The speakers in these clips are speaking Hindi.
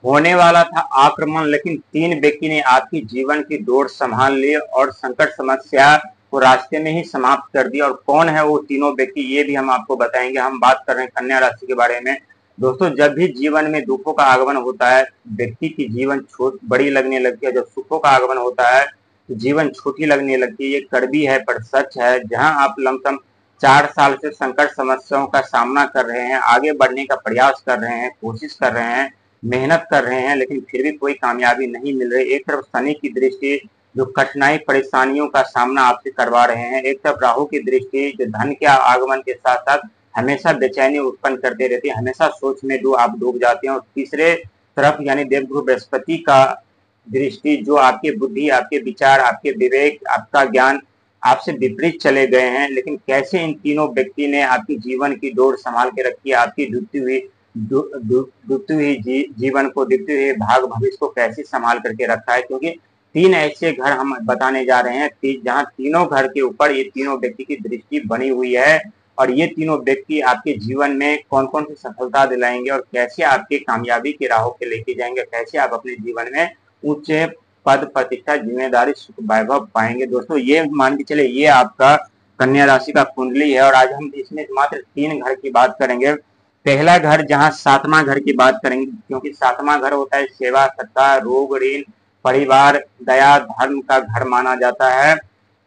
होने वाला था आक्रमण, लेकिन तीन व्यक्ति ने आपकी जीवन की डोर संभाल ली और संकट समस्या को रास्ते में ही समाप्त कर दिया। और कौन है वो तीनों व्यक्ति, ये भी हम आपको बताएंगे। हम बात कर रहे हैं कन्या राशि के बारे में। दोस्तों, जब भी जीवन में दुखों का आगमन होता है, व्यक्ति की जीवन छोट बड़ी लगने लगती है। जब सुखों का आगमन होता है तो जीवन छोटी लगने लगती है। ये कड़वी है पर सच है। जहां आप लमसम 4 साल से संकट समस्याओं का सामना कर रहे हैं, आगे बढ़ने का प्रयास कर रहे हैं, कोशिश कर रहे हैं, मेहनत कर रहे हैं, लेकिन फिर भी कोई कामयाबी नहीं मिल रही। एक तरफ शनि की दृष्टि जो कठिनाई परेशानियों का सामना आपसे करवा रहे हैं, एक तरफ राहु की दृष्टि जो धन के आगमन के साथ साथ हमेशा बेचैनी उत्पन्न करते रहती है, हमेशा सोच में आप डूब जाते हैं। और तीसरे तरफ यानी देवगुरु बृहस्पति का दृष्टि जो आपके बुद्धि, आपके विचार, आपके विवेक, आपका ज्ञान आपसे विपरीत चले गए हैं। लेकिन कैसे इन तीनों व्यक्ति ने आपकी जीवन की डोर संभाल के रखी है, आपकी डूबती हुई जीवन को, डूबते हुए भाग भविष्य को कैसे संभाल करके रखा है। क्योंकि तीन ऐसे घर हम बताने जा रहे हैं जहां तीनों घर के ऊपर ये तीनों व्यक्ति की दृष्टि बनी हुई है। और ये तीनों व्यक्ति आपके जीवन में कौन कौन सी सफलता दिलाएंगे और कैसे आपके कामयाबी की राहों पे लेके जाएंगे, कैसे आप अपने जीवन में उच्च पद, प्रतिष्ठा, जिम्मेदारी, सुख, वैभव पाएंगे। दोस्तों, ये मान के चले ये आपका कन्या राशि का कुंडली है और आज हम इसमें मात्र 3 घर की बात करेंगे। पहला घर, जहां 7वां घर की बात करेंगे, क्योंकि 7वां घर होता है सेवा, सत्ता, रोग, ऋण, परिवार, दया, धर्म का घर माना जाता है।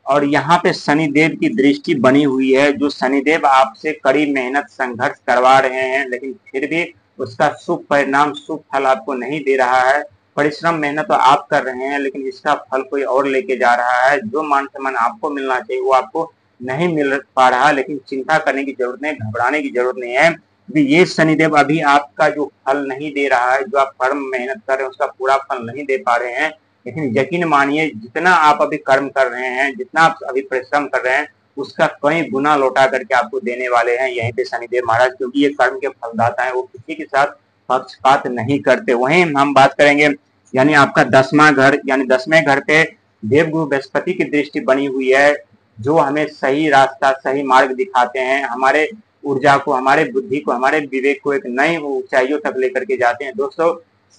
और यहाँ पे शनिदेव की दृष्टि बनी हुई है, जो शनिदेव आपसे कड़ी मेहनत संघर्ष करवा रहे हैं, लेकिन फिर भी उसका शुभ परिणाम, शुभ फल आपको नहीं दे रहा है। परिश्रम मेहनत तो आप कर रहे हैं, लेकिन इसका फल कोई और लेके जा रहा है। जो मान सम्मान आपको मिलना चाहिए वो आपको नहीं मिल पा रहा। लेकिन चिंता करने की जरूरत नहीं, घबराने की जरूरत नहीं है, क्योंकि ये शनिदेव अभी आपका जो फल नहीं दे रहा है, जो आप कर्म मेहनत कर रहे हैं उसका पूरा फल नहीं दे पा रहे हैं। लेकिन यकीन मानिए, जितना आप अभी कर्म कर रहे हैं, जितना आप अभी परिश्रम कर रहे हैं, उसका कई गुना लौटा करके आपको देने वाले हैं यहीं पे शनिदेव महाराज। क्योंकि ये कर्म के फलदाता है, वो किसी के साथ पक्षपात नहीं करते। वहीं हम बात करेंगे यानी आपका 10वां घर, यानी 10वें घर पे देवगुरु बृहस्पति की दृष्टि बनी हुई है, जो हमें सही रास्ता, सही मार्ग दिखाते हैं, हमारे ऊर्जा को, हमारे बुद्धि को, हमारे विवेक को एक नई ऊंचाइयों तक लेकर के जाते हैं। दोस्तों,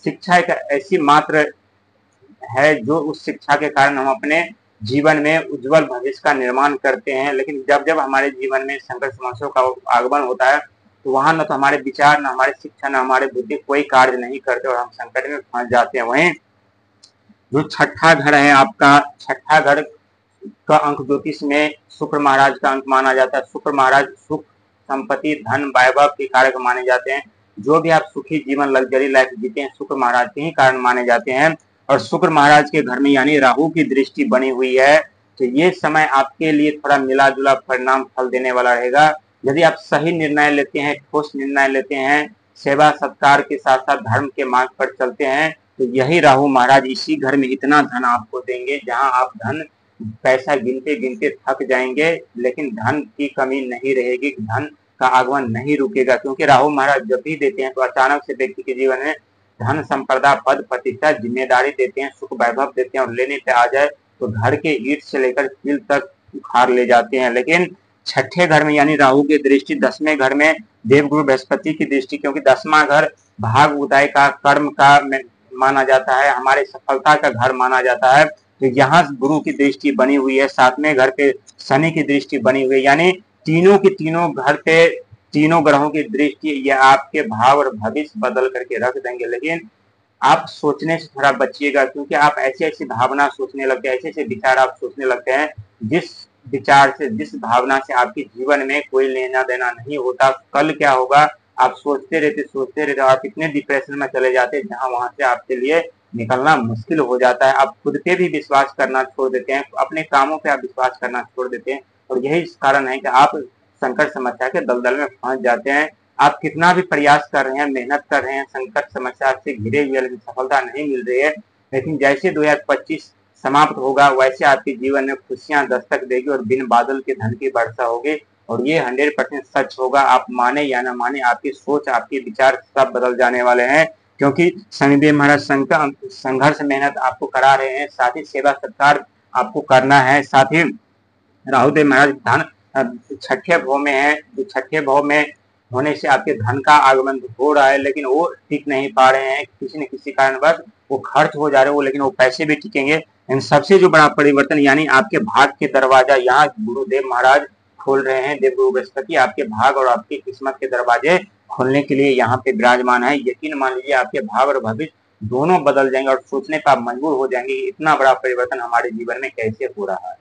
शिक्षा एक ऐसी मात्र है जो उस शिक्षा के कारण हम अपने जीवन में उज्जवल भविष्य का निर्माण करते हैं। लेकिन जब जब हमारे जीवन में संकट समस्याओं का आगमन होता है तो वहां न तो हमारे विचार, न हमारे शिक्षा, न हमारे बुद्धि कोई कार्य नहीं करते और हम संकट में फंस जाते हैं। वहीं जो छठा घर है आपका, छठा घर का अंक ज्योतिष में शुक्र महाराज का अंक माना जाता है। शुक्र महाराज सुख, संपत्ति, धन, वैभव के कारक माने जाते हैं। जो भी आप सुखी जीवन, लग्जरी लाइफ जीते हैं, शुक्र महाराज के ही कारण माने जाते हैं। और शुक्र महाराज के घर में यानी राहु की दृष्टि बनी हुई है, तो ये समय आपके लिए थोड़ा मिला जुला परिणाम फल देने वाला रहेगा। यदि आप सही निर्णय लेते हैं, ठोस निर्णय लेते हैं, सेवा सत्कार के साथ साथ धर्म के मार्ग पर चलते हैं, तो यही राहु महाराज इसी घर में इतना धन आपको देंगे, जहां आप धन पैसा गिनते गिनते थक जाएंगे, लेकिन धन की कमी नहीं रहेगी, धन का आगमन नहीं रुकेगा। क्योंकि राहु महाराज जब भी देते हैं तो अचानक से व्यक्ति के जीवन में धन, संपदा, पद, प्रतिष्ठा, जिम्मेदारी देते हैं, सुख वैभव देते हैं, और लेने पे आ जाए तो घर के ईंट से लेकर कील तक उखाड़ ले जाते हैं। लेकिन छठे घर में यानी राहु की दृष्टि, 10वें घर में देवगुरु बृहस्पति की दृष्टि, क्योंकि 10वां घर भाग उदय का, कर्म का माना जाता है, हमारे सफलता का घर माना जाता है। तो यहाँ गुरु की दृष्टि बनी हुई है, 7वें घर पे शनि की दृष्टि बनी हुई है, यानी तीनों की तीनों घर पे तीनों ग्रहों की दृष्टि ये आपके भाव और भविष्य बदल करके रख देंगे। लेकिन आप सोचने से थोड़ा बचिएगा, क्योंकि आप ऐसी ऐसी भावना सोचने लगते हैं, ऐसे ऐसे विचार आप सोचने लगते हैं जिस विचार से, जिस भावना से आपके जीवन में कोई लेना देना नहीं होता। कल क्या होगा आप सोचते रहते और आप इतने डिप्रेशन में चले जाते हैं जहां वहां से आपके लिए निकलना मुश्किल हो जाता है। आप खुद पे भी विश्वास करना छोड़ देते हैं, अपने कामों पे आप विश्वास करना छोड़ देते हैं, और यही कारण है कि आप संकट समस्या के दलदल में फंस जाते हैं। आप कितना भी प्रयास कर रहे हैं, मेहनत कर रहे हैं, संकट समस्या से घिरे हुए, लेकिन सफलता नहीं मिल रही है। लेकिन जैसे 2025 समाप्त होगा वैसे आपके जीवन में खुशियां दस्तक देगी और बिन बादल के धन की वर्षा होगी। और ये 100% सच होगा, आप माने या ना माने, आपकी सोच, आपके विचार सब बदल जाने वाले हैं। क्योंकि शनिदेव महाराज संघर्ष मेहनत आपको करा रहे हैं, साथ ही सेवा सत्कार आपको करना है। साथ ही राहुदेव महाराज धन छठे भाव में है, जो छठे भाव में होने से आपके धन का आगमन हो रहा है, लेकिन वो टिक नहीं पा रहे हैं, किसी न किसी कारणवश वो खर्च हो जा रहे हो, लेकिन वो पैसे भी टिकेंगे। इन सबसे जो बड़ा परिवर्तन यानी आपके भाग के दरवाजा यहाँ गुरुदेव महाराज खोल रहे हैं। देवगुरु बृहस्पति आपके भाग और आपकी किस्मत के दरवाजे खोलने के लिए यहाँ पे विराजमान है। यकीन मान लीजिए आपके भाग और भविष्य दोनों बदल जाएंगे और सोचने पर आप मजबूर हो जाएंगे इतना बड़ा परिवर्तन हमारे जीवन में कैसे हो रहा है।